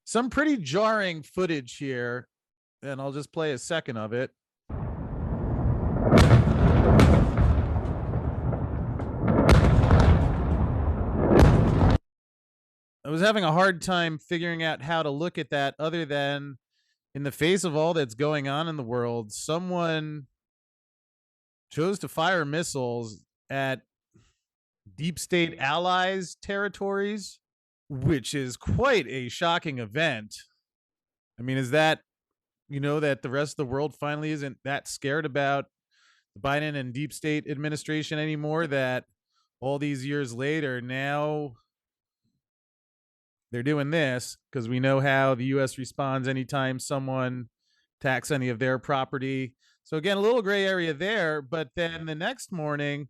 Some pretty jarring footage here, and I'll just play a second of it. I was having a hard time figuring out how to look at that other than in the face of all that's going on in the world, someone chose to fire missiles at deep state allies' territories, which is quite a shocking event. I mean, is that, that the rest of the world finally isn't that scared about the Biden and deep state administration anymore, that all these years later, now they're doing this because we know how the U.S. responds anytime someone attacks any of their property. So again, a little gray area there. But then the next morning,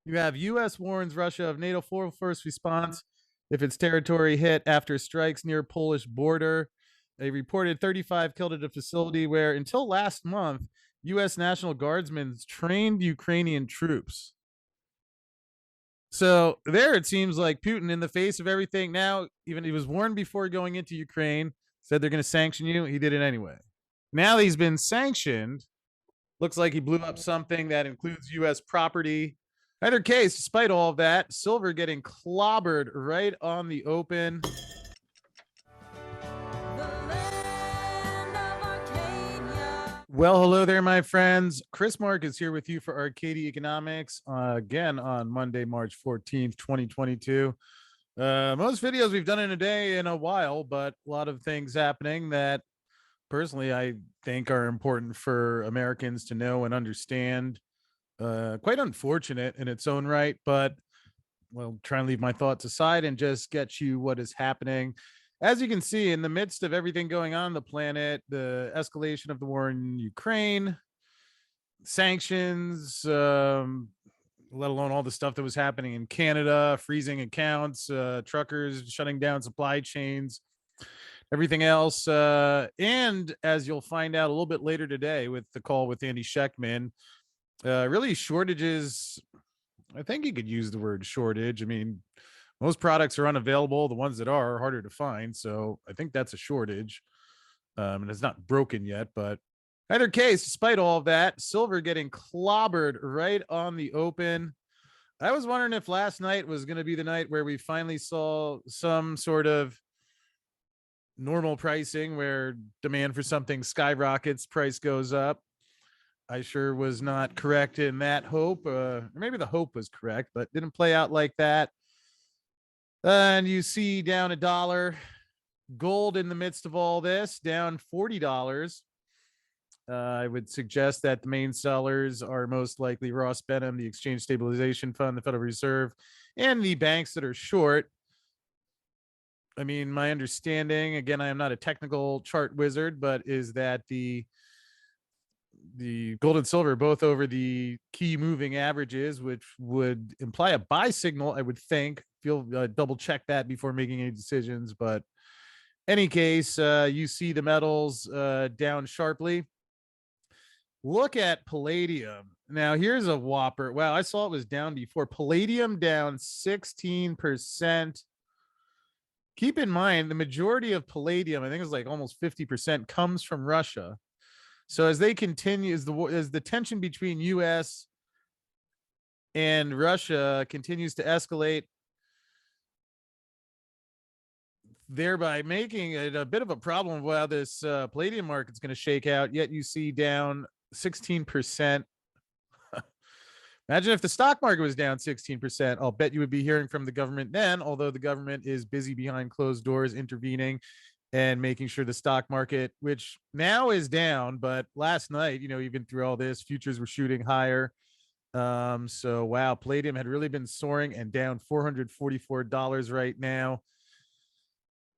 you have U.S. warns Russia of NATO first response if its territory hit after strikes near Polish border. They reported 35 killed at a facility where, until last month, U.S. National Guardsmen trained Ukrainian troops. So there it seems like Putin, in the face of everything now, even he was warned before going into Ukraine, said they're going to sanction you. He did it anyway. Now he's been sanctioned. Looks like he blew up something that includes U.S. property. Either case, despite all of that, silver getting clobbered right on the open. Well, hello there, my friends. Chris Mark is here with you for Arcadia Economics again on Monday, March 14th, 2022. Most videos we've done in a day in a while, but a lot of things happening that personally I think are important for Americans to know and understand. Quite unfortunate in its own right, but we'll try and leave my thoughts aside and just get you what is happening. As you can see, in the midst of everything going on the planet, the escalation of the war in Ukraine, sanctions, let alone all the stuff that was happening in Canada, freezing accounts, truckers shutting down supply chains, everything else. And as you'll find out a little bit later today with the call with Andy Schechtman, really shortages. I think you could use the word shortage. I mean, most products are unavailable. The ones that are harder to find. So I think that's a shortage. And it's not broken yet, but either case, despite all of that, silver getting clobbered right on the open. I was wondering if last night was going to be the night where we finally saw some sort of normal pricing where demand for something skyrockets, price goes up. I sure was not correct in that hope. Or maybe the hope was correct, but didn't play out like that. And you see down $1. Gold in the midst of all this, down $40. I would suggest that the main sellers are most likely Ross Benham, the Exchange Stabilization Fund, the Federal Reserve, and the banks that are short. I mean, my understanding, again, I am not a technical chart wizard, but is that the gold and silver both over the key moving averages, which would imply a buy signal, I would think. Feel double check that before making any decisions. But any case, you see the metals down sharply. Look at palladium. Now, here's a whopper. Wow, I saw it was down before. Palladium down 16%. Keep in mind, the majority of palladium, I think it's like almost 50%, comes from Russia. So as they continue, as the tension between U.S. and Russia continues to escalate, thereby making it a bit of a problem of how this palladium market's going to shake out. Yet you see down 16%. Imagine if the stock market was down 16%. I'll bet you would be hearing from the government then, although the government is busy behind closed doors intervening and making sure the stock market, which now is down, but last night, even through all this, futures were shooting higher. So wow, palladium had really been soaring and down $444 right now.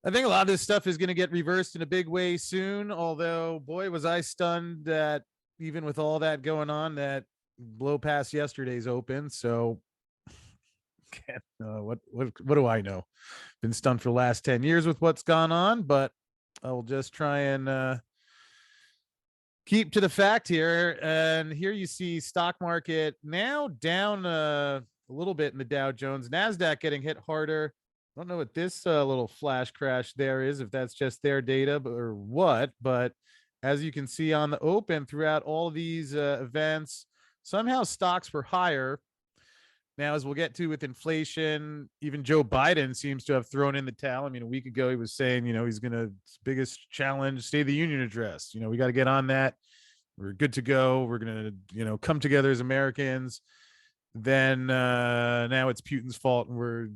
I think a lot of this stuff is going to get reversed in a big way soon. Although, boy, was I stunned that even with all that going on, that blow past yesterday's open. So what do I know? Been stunned for the last 10 years with what's gone on, but I'll just try and keep to the fact here. And here you see stock market now down a little bit in the Dow Jones, NASDAQ getting hit harder. I don't know what this little flash crash there is, if that's just their data or what, but as you can see on the open throughout all of these events, somehow stocks were higher. Now, as we'll get to with inflation, even Joe Biden seems to have thrown in the towel. I mean, a week ago, he was saying, he's going to, biggest challenge, State of the Union address. We got to get on that. We're good to go. We're going to, come together as Americans. Then now it's Putin's fault, and we're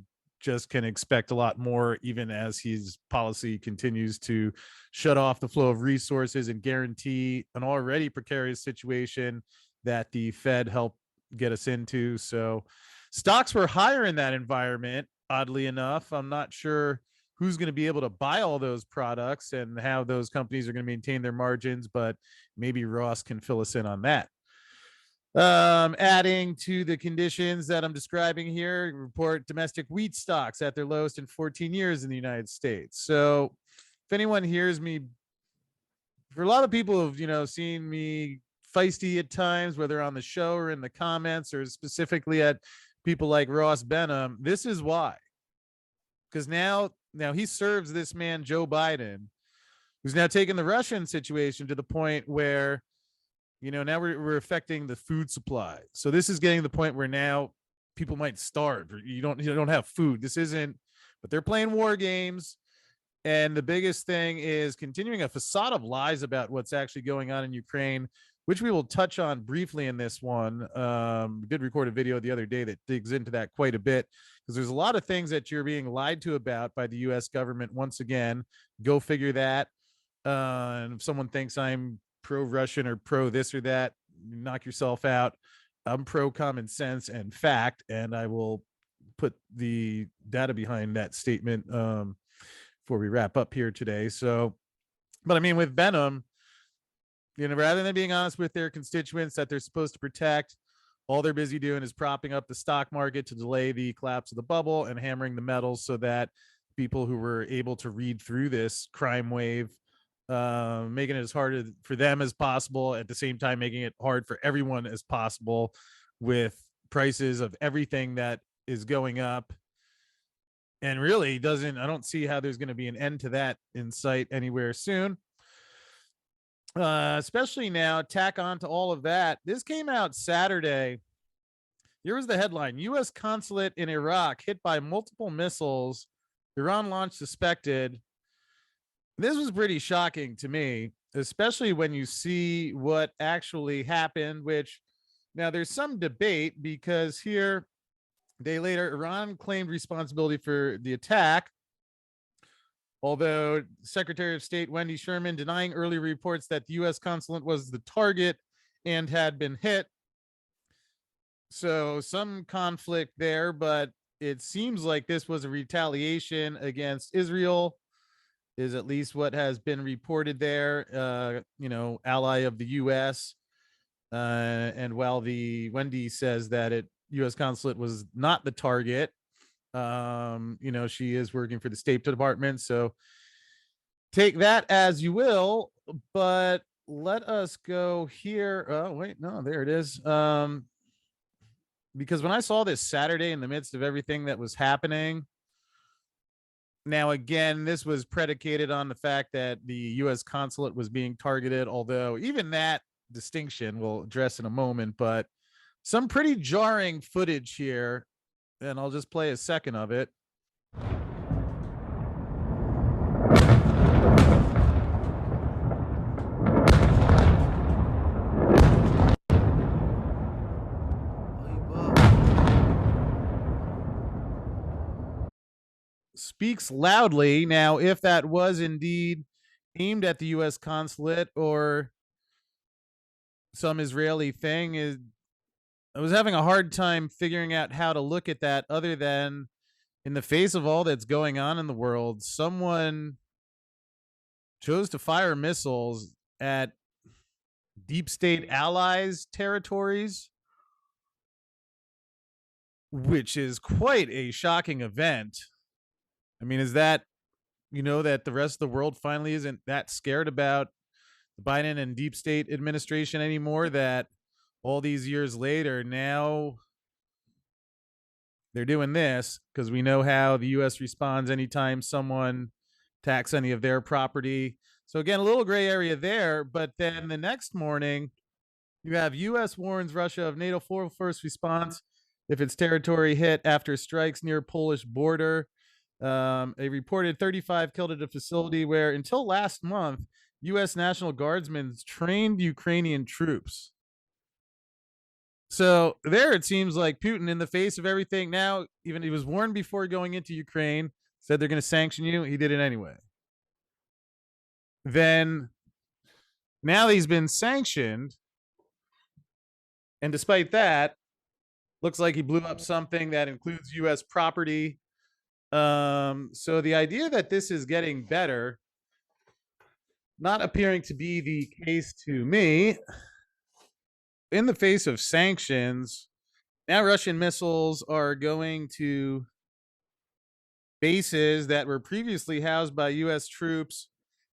just can expect a lot more, even as his policy continues to shut off the flow of resources and guarantee an already precarious situation that the Fed helped get us into. So stocks were higher in that environment, oddly enough. I'm not sure who's going to be able to buy all those products and how those companies are going to maintain their margins, but maybe Ross can fill us in on that. Adding to the conditions that I'm describing here, report domestic wheat stocks at their lowest in 14 years in the United States. So if anyone hears me, for a lot of people who've, seen me feisty at times, whether on the show or in the comments or specifically at people like Ross Benham, this is why. Because now he serves this man, Joe Biden, who's now taken the Russian situation to the point where now we're affecting the food supply. So this is getting to the point where now people might starve, or you don't have food. This isn't, but they're playing war games. And the biggest thing is continuing a facade of lies about what's actually going on in Ukraine, which we will touch on briefly in this one. We did record a video the other day that digs into that quite a bit, because there's a lot of things that you're being lied to about by the U.S. government. Once again, go figure that. And if someone thinks I'm pro-Russian or pro this or that, knock yourself out. I'm pro common sense and fact, and I will put the data behind that statement before we wrap up here today. So, but I mean, with Benham, rather than being honest with their constituents that they're supposed to protect, all they're busy doing is propping up the stock market to delay the collapse of the bubble and hammering the metals so that people who were able to read through this crime wave, making it as hard for them as possible, at the same time making it hard for everyone as possible, with prices of everything that is going up. And really I don't see how there's going to be an end to that in sight anywhere soon. Especially now, tack on to all of that. This came out Saturday. Here was the headline: U.S. consulate in Iraq hit by multiple missiles. Iran launched suspected. This was pretty shocking to me, especially when you see what actually happened, which now there's some debate, because here, a day later, Iran claimed responsibility for the attack, although Secretary of State Wendy Sherman denying early reports that the U.S. consulate was the target and had been hit. So some conflict there, but it seems like this was a retaliation against Israel, is at least what has been reported there, ally of the U.S. And while the Wendy says that U.S. consulate was not the target, she is working for the State Department. So take that as you will, but let us go here. Oh, wait, no, there it is. Because when I saw this Saturday in the midst of everything that was happening, now, again, this was predicated on the fact that the U.S. consulate was being targeted, although even that distinction we'll address in a moment, but some pretty jarring footage here, and I'll just play a second of it. Speaks loudly. Now, if that was indeed aimed at the U.S. consulate or some Israeli thing, I was having a hard time figuring out how to look at that, other than in the face of all that's going on in the world, someone chose to fire missiles at deep state allies' territories, which is quite a shocking event. I mean, is that, that the rest of the world finally isn't that scared about the Biden and deep state administration anymore, that all these years later, now They're doing this because we know how the U.S. responds anytime someone attacks any of their property. So again, a little gray area there. But then the next morning, you have U.S. warns Russia of NATO first response if its territory hit after strikes near Polish border. A reported 35 killed at a facility where, until last month, U.S. National Guardsmen trained Ukrainian troops. So there it seems like Putin, in the face of everything, now, even he was warned before going into Ukraine, said they're going to sanction you. He did it anyway. Then now he's been sanctioned. And despite that, looks like he blew up something that includes U.S. property. So the idea that this is getting better, not appearing to be the case to me. In the face of sanctions, now Russian missiles are going to bases that were previously housed by U.S. troops.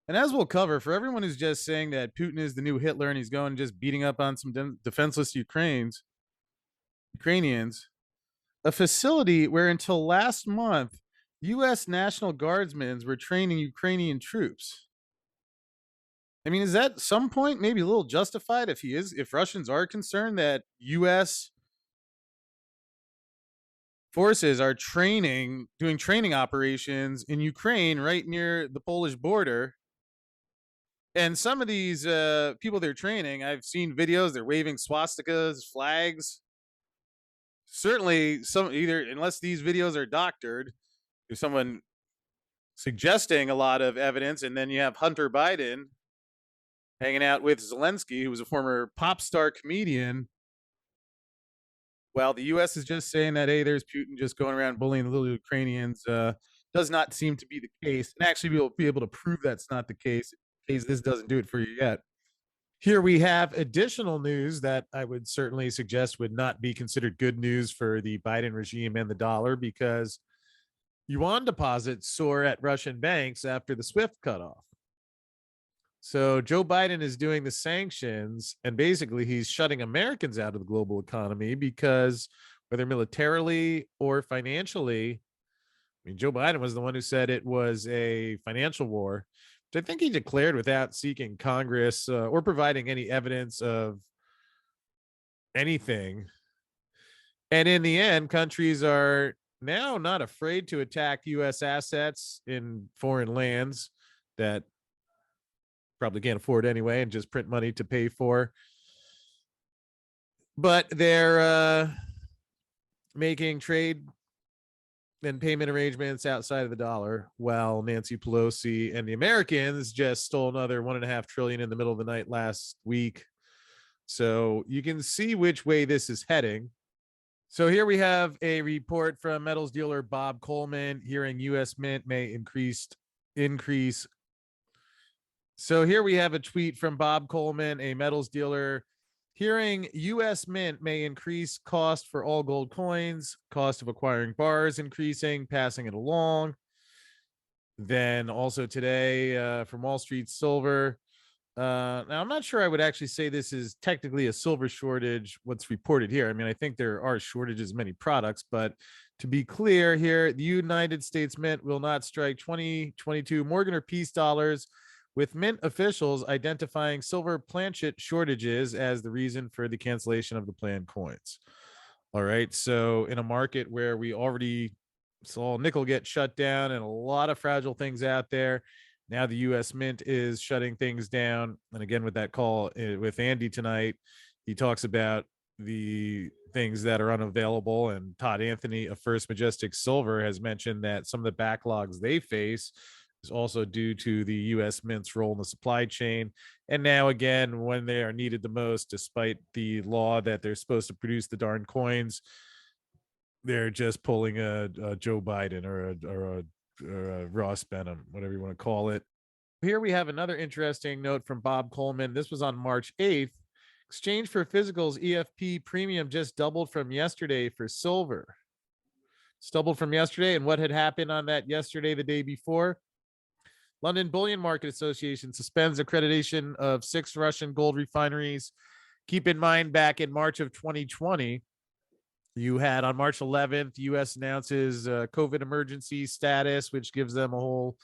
And as we'll cover, for everyone who's just saying that Putin is the new Hitler and he's going and just beating up on some defenseless Ukrainians, a facility where until last month, U.S. National Guardsmen were training Ukrainian troops. I mean, is that at some point maybe a little justified if Russians are concerned that U.S. forces are doing training operations in Ukraine right near the Polish border? And some of these people they're training, I've seen videos, they're waving swastikas, flags. Certainly, unless these videos are doctored, there's someone suggesting a lot of evidence. And then you have Hunter Biden hanging out with Zelensky, who was a former pop star comedian. Well, the U.S. is just saying that, hey, there's Putin just going around bullying the little Ukrainians. Does not seem to be the case. And actually, we'll be able to prove that's not the case in case this doesn't do it for you yet. Here we have additional news that I would certainly suggest would not be considered good news for the Biden regime and the dollar, because yuan deposits soar at Russian banks after the SWIFT cutoff. So Joe Biden is doing the sanctions, and basically he's shutting Americans out of the global economy because, whether militarily or financially, I mean, Joe Biden was the one who said it was a financial war, which I think he declared without seeking Congress or providing any evidence of anything. And in the end, countries are now not afraid to attack U.S. assets in foreign lands that probably can't afford anyway and just print money to pay for. But they're making trade and payment arrangements outside of the dollar, while Nancy Pelosi and the Americans just stole another $1.5 trillion in the middle of the night last week. So you can see which way this is heading. So here we have a report from metals dealer Bob Coleman, hearing U.S. Mint may increase. So here we have a tweet from Bob Coleman, a metals dealer, hearing U.S. Mint may increase cost for all gold coins, cost of acquiring bars increasing, passing it along. Then also today from Wall Street Silver. Now, I'm not sure I would actually say this is technically a silver shortage, what's reported here. I mean, I think there are shortages of many products, but to be clear here, the United States Mint will not strike 2022 Morgan or Peace dollars, with Mint officials identifying silver planchet shortages as the reason for the cancellation of the planned coins. All right. So in a market where we already saw nickel get shut down and a lot of fragile things out there, now the U.S. Mint is shutting things down. And again, with that call with Andy tonight, he talks about the things that are unavailable. And Todd Anthony of First Majestic Silver has mentioned that some of the backlogs they face is also due to the U.S. Mint's role in the supply chain. And now, again, when they are needed the most, despite the law that they're supposed to produce the darn coins, they're just pulling a Joe Biden or a Ross Benham, whatever you want to call it. Here we have another interesting note from Bob Coleman. This was on March 8th. Exchange for physicals EFP premium just doubled from yesterday for silver. It's doubled from yesterday. And what had happened on that yesterday, the day before? London Bullion Market Association suspends accreditation of 6 Russian gold refineries. Keep in mind, back in March of 2020, You had on March 11th, U.S. announces COVID emergency status, which gives them a whole,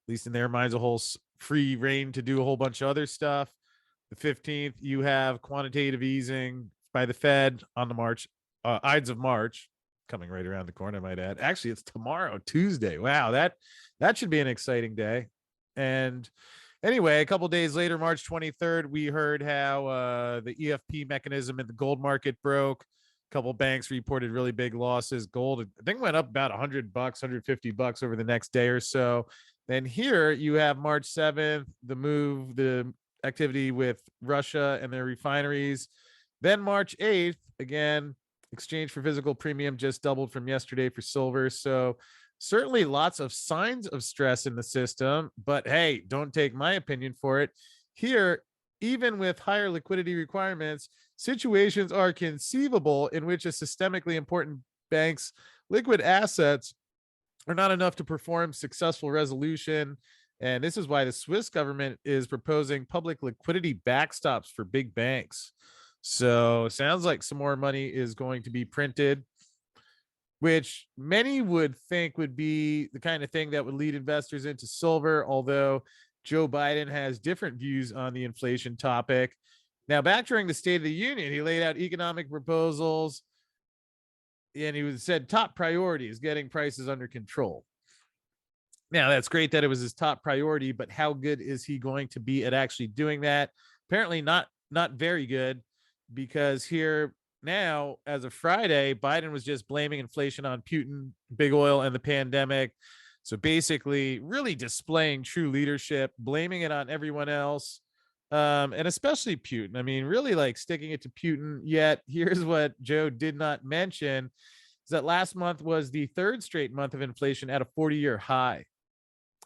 at least in their minds, a whole free reign to do a whole bunch of other stuff. The 15th, you have quantitative easing by the Fed on the Ides of March, coming right around the corner, I might add. Actually, it's tomorrow, Tuesday. Wow, that should be an exciting day. And anyway, a couple days later, March 23rd, we heard how the EFP mechanism in the gold market broke. A couple banks reported really big losses. Gold, I think, went up about $100, $150 over the next day or so. Then here you have March 7th, the activity with Russia and their refineries. Then March 8th, again, exchange for physical premium just doubled from yesterday for silver. So certainly lots of signs of stress in the system, but hey, don't take my opinion for it. Here, even with higher liquidity requirements, situations are conceivable in which a systemically important bank's liquid assets are not enough to perform successful resolution. And this is why the Swiss government is proposing public liquidity backstops for big banks. So sounds like some more money is going to be printed, which many would think would be the kind of thing that would lead investors into silver, although Joe Biden has different views on the inflation topic. Now, back during the State of the Union, he laid out economic proposals, and he said top priority is getting prices under control. Now, that's great that it was his top priority, but how good is he going to be at actually doing that? Apparently not very good, because here now, as of Friday, Biden was just blaming inflation on Putin, big oil, and the pandemic. So basically, really displaying true leadership, blaming it on everyone else, and especially Putin. I mean, really like sticking it to Putin. Yet, here's what Joe did not mention: is that last month was the third straight month of inflation at a 40-year high.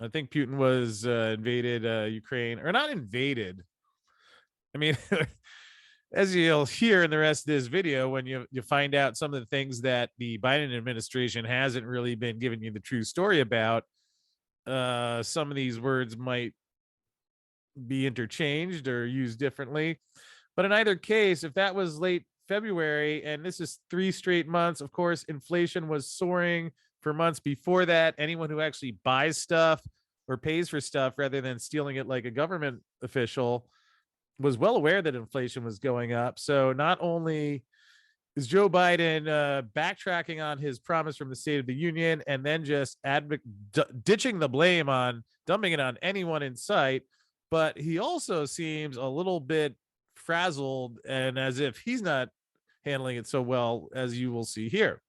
I think Putin was invaded Ukraine, or not invaded. I mean, as you'll hear in the rest of this video, when you find out some of the things that the Biden administration hasn't really been giving you the true story about, some of these words might be interchanged or used differently. But in either case, if that was late February and this is 3 straight months, of course, inflation was soaring for months before that. Anyone who actually buys stuff or pays for stuff rather than stealing it like a government official was well aware that inflation was going up. So not only is Joe Biden backtracking on his promise from the State of the Union and then just ditching the blame on, dumping it on anyone in sight, but he also seems a little bit frazzled and as if he's not handling it so well, as you will see here.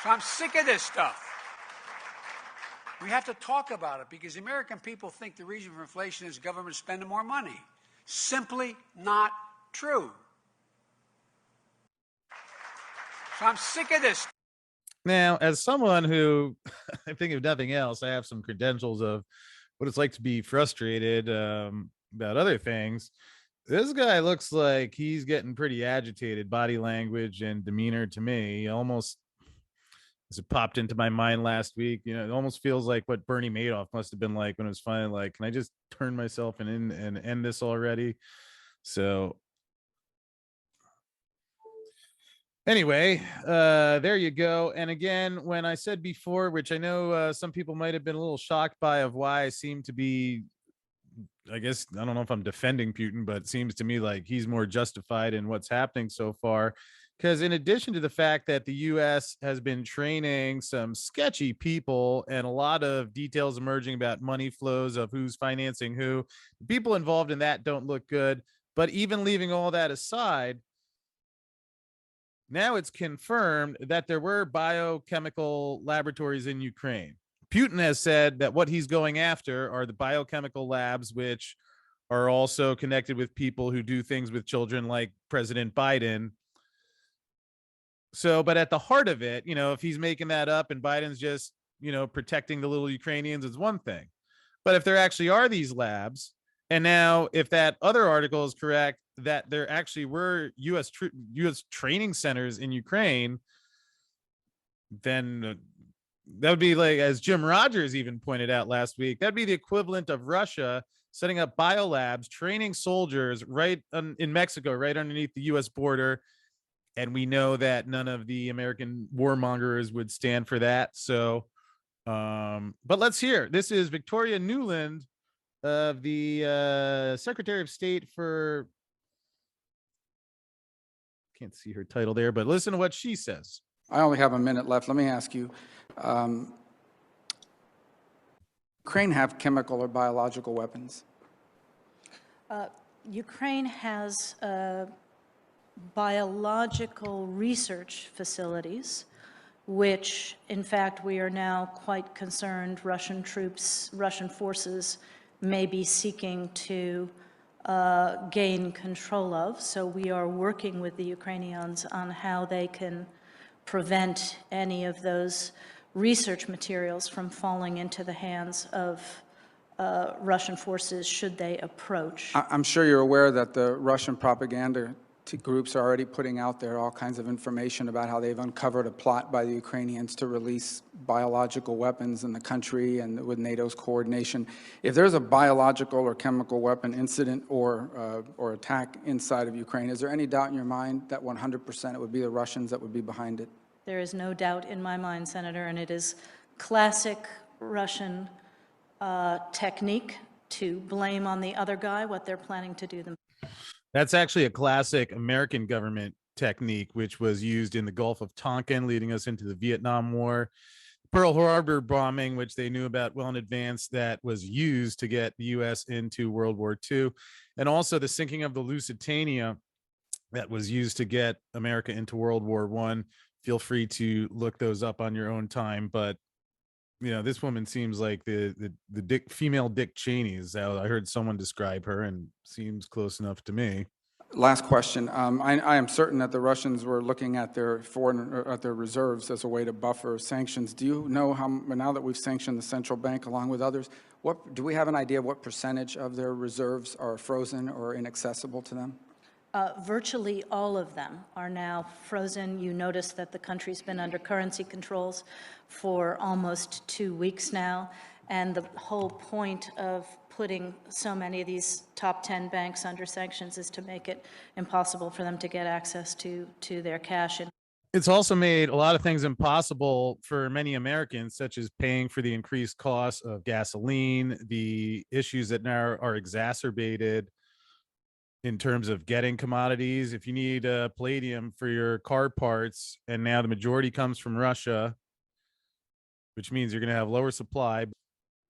So I'm sick of this stuff. We have to talk about it because the American people think the reason for inflation is government spending more money. Simply not true. So I'm sick of this. Now, as someone who, I think if nothing else, I have some credentials of what it's like to be frustrated about other things. This guy looks like he's getting pretty agitated, body language and demeanor to me. Almost, as it popped into my mind last week, it almost feels like what Bernie Madoff must have been like when it was finally like, can I just turn myself in and end this already? So anyway, there you go. And again, when I said before, which I know some people might have been a little shocked by, of why I seem to be, I guess, I don't know if I'm defending Putin, but it seems to me like he's more justified in what's happening so far. Because in addition to the fact that the U.S. has been training some sketchy people and a lot of details emerging about money flows of who's financing who, the people involved in that don't look good. But even leaving all that aside, now it's confirmed that there were biochemical laboratories in Ukraine. Putin has said that what he's going after are the biochemical labs, which are also connected with people who do things with children like President Biden. So, but at the heart of it, if he's making that up and Biden's just, protecting the little Ukrainians, is one thing. But if there actually are these labs, and now if that other article is correct, that there actually were U.S. training centers in Ukraine, then that would be like, as Jim Rogers even pointed out last week, that'd be the equivalent of Russia setting up biolabs, training soldiers right in Mexico, right underneath the U.S. border, And we know that none of the American warmongers would stand for that. So, but let's hear. This is Victoria Nuland of the Secretary of State for, can't see her title there, but listen to what she says. I only have a minute left. Let me ask you, Ukraine have chemical or biological weapons? Ukraine has biological research facilities, which, in fact, we are now quite concerned Russian troops, Russian forces may be seeking to gain control of. So we are working with the Ukrainians on how they can prevent any of those research materials from falling into the hands of Russian forces should they approach. I'm sure you're aware that the Russian propaganda groups are already putting out there all kinds of information about how they've uncovered a plot by the Ukrainians to release biological weapons in the country and with NATO's coordination. If there's a biological or chemical weapon incident or attack inside of Ukraine, is there any doubt in your mind that 100% it would be the Russians that would be behind it? There is no doubt in my mind, Senator, and it is classic Russian technique to blame on the other guy what they're planning to do themselves. That's actually a classic American government technique, which was used in the Gulf of Tonkin, leading us into the Vietnam War. Pearl Harbor bombing, which they knew about well in advance, that was used to get the U.S. into World War II. And also the sinking of the Lusitania that was used to get America into World War I. Feel free to look those up on your own time. But, you know, this woman seems like the female Dick Cheney is how I heard someone describe her, and seems close enough to me. Last question. I am certain that the Russians were looking at their reserves as a way to buffer sanctions. Do you know how, now that we've sanctioned the central bank along with others, do we have an idea of what percentage of their reserves are frozen or inaccessible to them? Virtually all of them are now frozen. You notice that the country's been under currency controls for almost 2 weeks now, and the whole point of putting so many of these top 10 banks under sanctions is to make it impossible for them to get access to their cash. It's also made a lot of things impossible for many Americans, such as paying for the increased cost of gasoline, the issues that now are exacerbated in terms of getting commodities. If you need palladium for your car parts, and now the majority comes from Russia, which means you're going to have lower supply.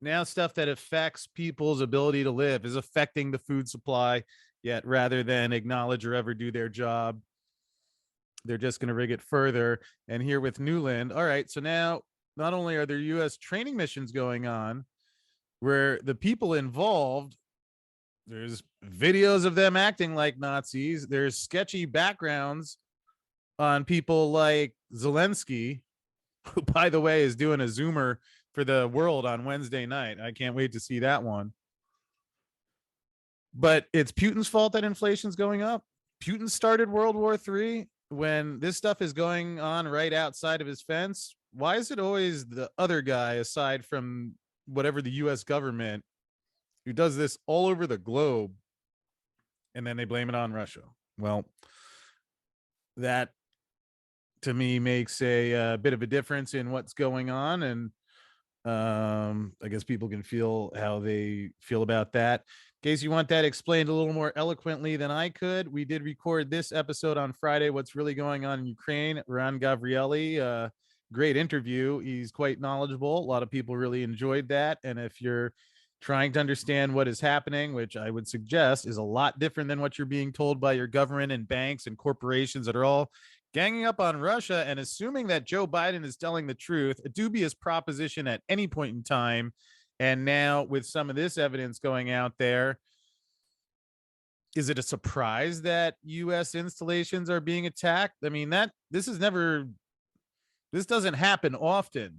Now stuff that affects people's ability to live is affecting the food supply, yet rather than acknowledge or ever do their job, they're just going to rig it further. And here with Nuland, all right, so now not only are there U.S. training missions going on where the people involved, there's videos of them acting like Nazis. There's sketchy backgrounds on people like Zelensky, who, by the way, is doing a Zoomer for the world on Wednesday night. I can't wait to see that one. But it's Putin's fault that inflation's going up. Putin started World War III. When this stuff is going on right outside of his fence, why is it always the other guy, aside from whatever the U.S. government, who does this all over the globe, and then they blame it on Russia? Well, that to me makes a bit of a difference in what's going on, and I guess people can feel how they feel about that. In case you want that explained a little more eloquently than I could, we did record this episode on Friday, What's Really Going On in Ukraine. Ron Gavrieli, great interview. He's quite knowledgeable. A lot of people really enjoyed that. And if you're trying to understand what is happening, which I would suggest is a lot different than what you're being told by your government and banks and corporations that are all ganging up on Russia and assuming that Joe Biden is telling the truth, a dubious proposition at any point in time. And now with some of this evidence going out there, is it a surprise that U.S. installations are being attacked? I mean, this doesn't happen often.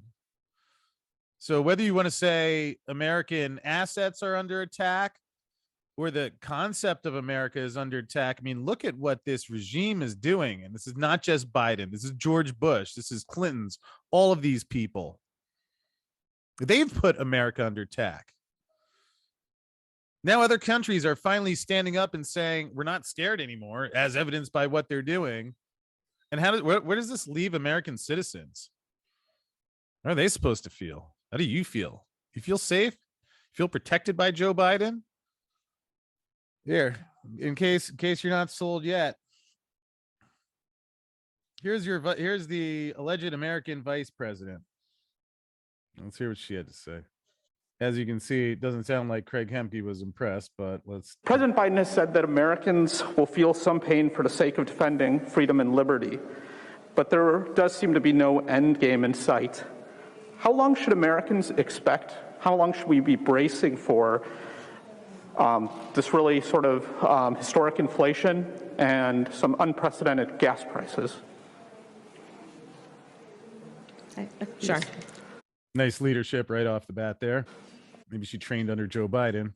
So whether you want to say American assets are under attack or the concept of America is under attack, I mean, look at what this regime is doing. And this is not just Biden. This is George Bush. This is Clinton's, all of these people. They've put America under attack. Now other countries are finally standing up and saying, we're not scared anymore, as evidenced by what they're doing. And where does this leave American citizens? How are they supposed to feel? How do you feel? You feel safe? Feel protected by Joe Biden? Here, in case you're not sold yet, here's the alleged American vice president. Let's hear what she had to say. As you can see, it doesn't sound like Craig Hemke was impressed, but let's. President Biden has said that Americans will feel some pain for the sake of defending freedom and liberty, but there does seem to be no end game in sight. How long should Americans expect? How long should we be bracing for this really sort of historic inflation and some unprecedented gas prices? Sure. Nice leadership right off the bat there. Maybe she trained under Joe Biden.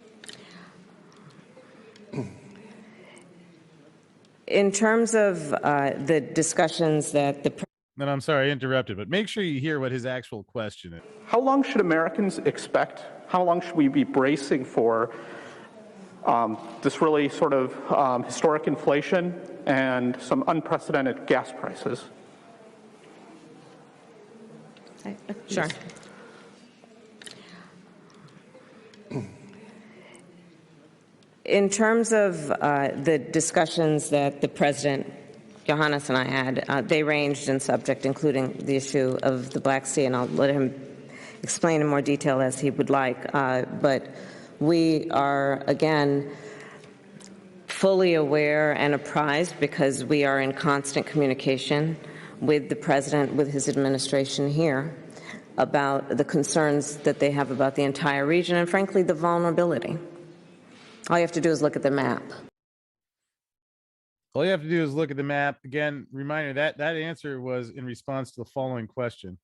In terms of the discussions that the And I'm sorry I interrupted, but make sure you hear what his actual question is. How long should Americans expect? How long should we be bracing for this really sort of historic inflation and some unprecedented gas prices? Sure. In terms of the discussions that the President, Johannes, and I had, they ranged in subject, including the issue of the Black Sea, and I'll let him explain in more detail as he would like. But we are, again, fully aware and apprised, because we are in constant communication with the President, with his administration here, about the concerns that they have about the entire region and, frankly, the vulnerability. All you have to do is look at the map. All you have to do is look at the map. Again, reminder that answer was in response to the following question.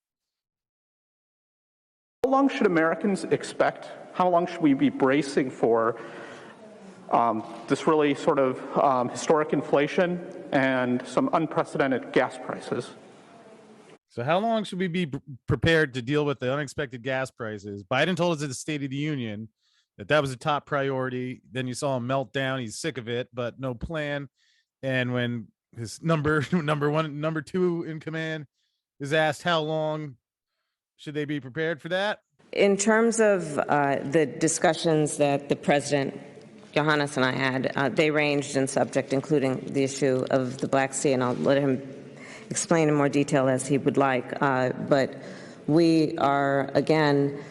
How long should Americans expect? How long should we be bracing for this really sort of historic inflation and some unprecedented gas prices? So how long should we be prepared to deal with the unexpected gas prices? Biden told us at the State of the Union that was a top priority. Then you saw him melt down. He's sick of it, but no plan. And when his number two in command is asked how long should they be prepared for that? In terms of the discussions that the President, Johannes, and I had, they ranged in subject, including the issue of the Black Sea, and I'll let him explain in more detail as he would like. But we are, again,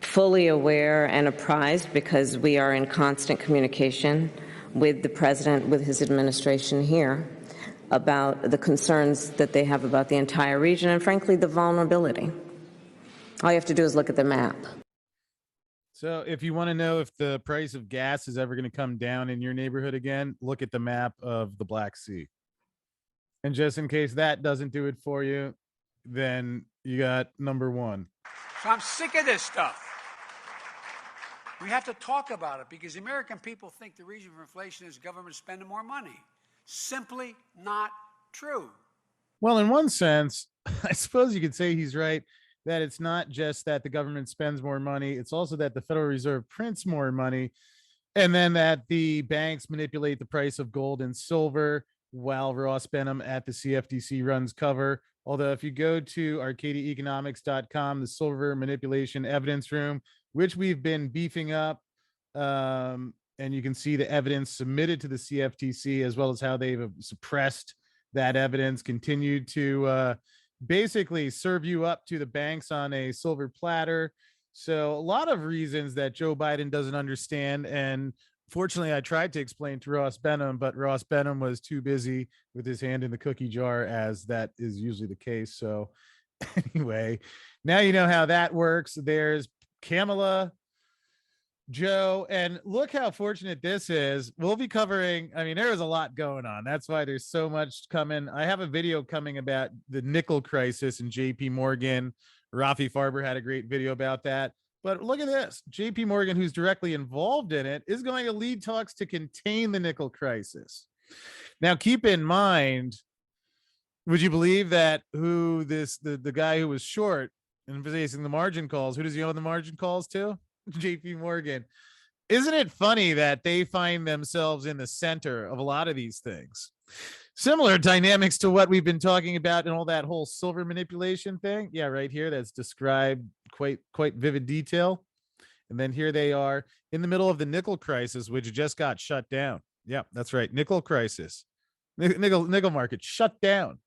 fully aware and apprised, because we are in constant communication with the President, with his administration here, about the concerns that they have about the entire region and, frankly, the vulnerability. All you have to do is look at the map. So if you want to know if the price of gas is ever going to come down in your neighborhood again, look at the map of the Black Sea. And just in case that doesn't do it for you, then you got number one. So I'm sick of this stuff. We have to talk about it, because the American people think the reason for inflation is government spending more money. Simply not true. Well, in one sense, I suppose you could say he's right, that it's not just that the government spends more money, it's also that the Federal Reserve prints more money, and then that the banks manipulate the price of gold and silver while Ross Benham at the CFTC runs cover. Although if you go to arcadiaeconomics.com, the silver manipulation evidence room, which we've been beefing up, and you can see the evidence submitted to the CFTC, as well as how they've suppressed that evidence, continued to basically serve you up to the banks on a silver platter. So a lot of reasons that Joe Biden doesn't understand. And fortunately, I tried to explain to Ross Benham, but Ross Benham was too busy with his hand in the cookie jar, as that is usually the case. So anyway, now you know how that works. There's Kamala, Joe, and look how fortunate this is. We'll be covering, I mean, there is a lot going on. That's why there's so much coming. I have a video coming about the nickel crisis and JP Morgan. Rafi Farber had a great video about that. But look at this. JP Morgan, who's directly involved in it, is going to lead talks to contain the nickel crisis. Now, keep in mind, would you believe that the guy who was short and facing the margin calls, who does he owe the margin calls to? JP Morgan. Isn't it funny that they find themselves in the center of a lot of these things? Similar dynamics to what we've been talking about in all that whole silver manipulation thing. Yeah, right here, that's described quite vivid detail. And then here they are in the middle of the nickel crisis, which just got shut down. Yeah, that's right. Nickel crisis. Nickel market shut down.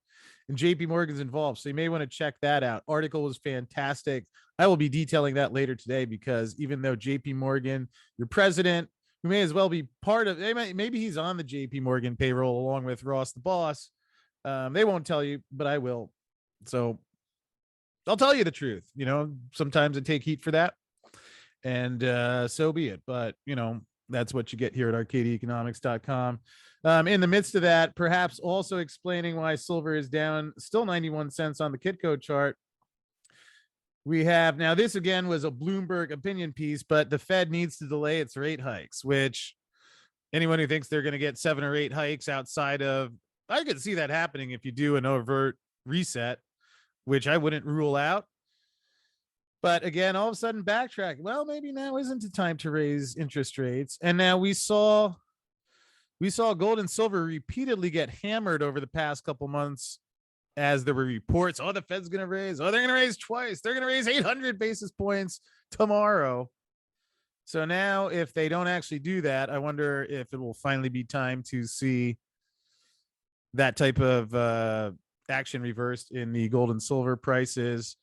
And JP Morgan's involved. So you may want to check that out. Article was fantastic. I will be detailing that later today because even though JP Morgan, your president, who may as well be part of, maybe he's on the JP Morgan payroll along with Ross the boss. They won't tell you, but I will. So I'll tell you the truth. Sometimes I take heat for that. And so be it. But, that's what you get here at arcadiaeconomics.com. In the midst of that, perhaps also explaining why silver is down still 91 cents on the Kitco chart. We have now, this again was a Bloomberg opinion piece, but the Fed needs to delay its rate hikes, which anyone who thinks they're going to get 7 or 8 hikes outside of, I could see that happening if you do an overt reset, which I wouldn't rule out. But again, all of a sudden backtrack. Well, maybe now isn't the time to raise interest rates. And now we saw gold and silver repeatedly get hammered over the past couple months as there were reports, the Fed's going to raise, they're going to raise twice. They're going to raise 800 basis points tomorrow. So now if they don't actually do that, I wonder if it will finally be time to see that type of action reversed in the gold and silver prices.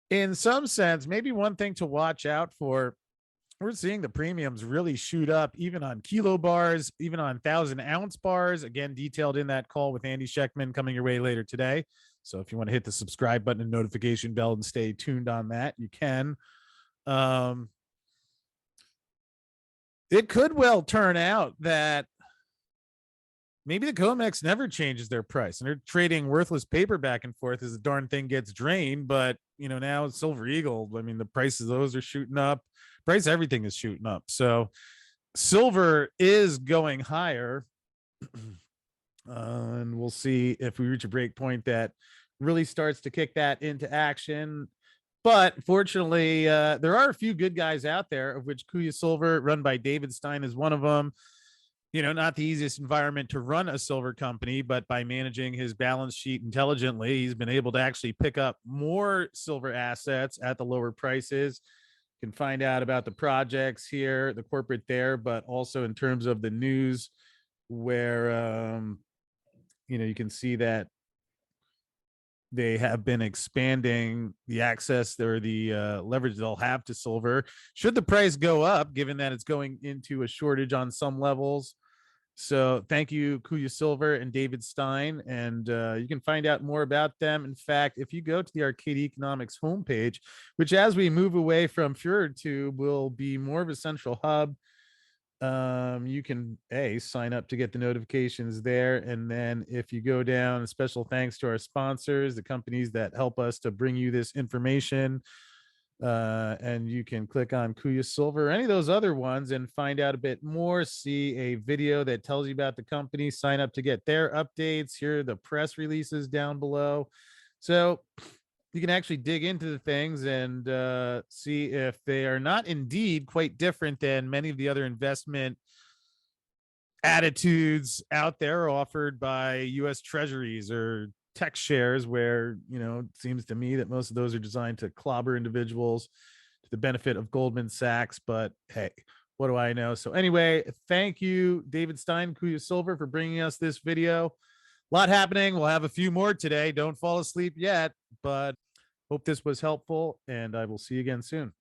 In some sense, maybe one thing to watch out for, we're seeing the premiums really shoot up, even on kilo bars, even on 1,000-ounce bars. Again, detailed in that call with Andy Scheckman coming your way later today. So if you want to hit the subscribe button and notification bell and stay tuned on that, you can. It could well turn out that maybe the COMEX never changes their price and they're trading worthless paper back and forth as the darn thing gets drained. But, now Silver Eagle, the prices, those are shooting up. Price, everything is shooting up. So silver is going higher. And we'll see if we reach a break point that really starts to kick that into action. But fortunately, there are a few good guys out there, of which Kuya Silver, run by David Stein, is one of them. Not the easiest environment to run a silver company, but by managing his balance sheet intelligently, he's been able to actually pick up more silver assets at the lower prices. You can find out about the projects here, the corporate there, but also in terms of the news where, you can see that they have been expanding the access or the leverage they'll have to silver should the price go up, given that it's going into a shortage on some levels. So thank you, Kuya Silver and David Stein. And you can find out more about them. In fact, if you go to the Arcadia Economics homepage, which as we move away from FureTube will be more of a central hub, you can sign up to get the notifications there. And then if you go down, special thanks to our sponsors, the companies that help us to bring you this information. And you can click on Kuya Silver or any of those other ones and find out a bit more, see a video that tells you about the company, sign up to get their updates. Here are the press releases down below. So you can actually dig into the things and see if they are not indeed quite different than many of the other investment attitudes out there offered by U.S. treasuries or tech shares, where it seems to me that most of those are designed to clobber individuals to the benefit of Goldman Sachs. But hey, what do I know? So anyway, thank you, David Stein, Kuya Silver, for bringing us this video. A lot happening. We'll have a few more today. Don't fall asleep yet, but hope this was helpful, and I will see you again soon.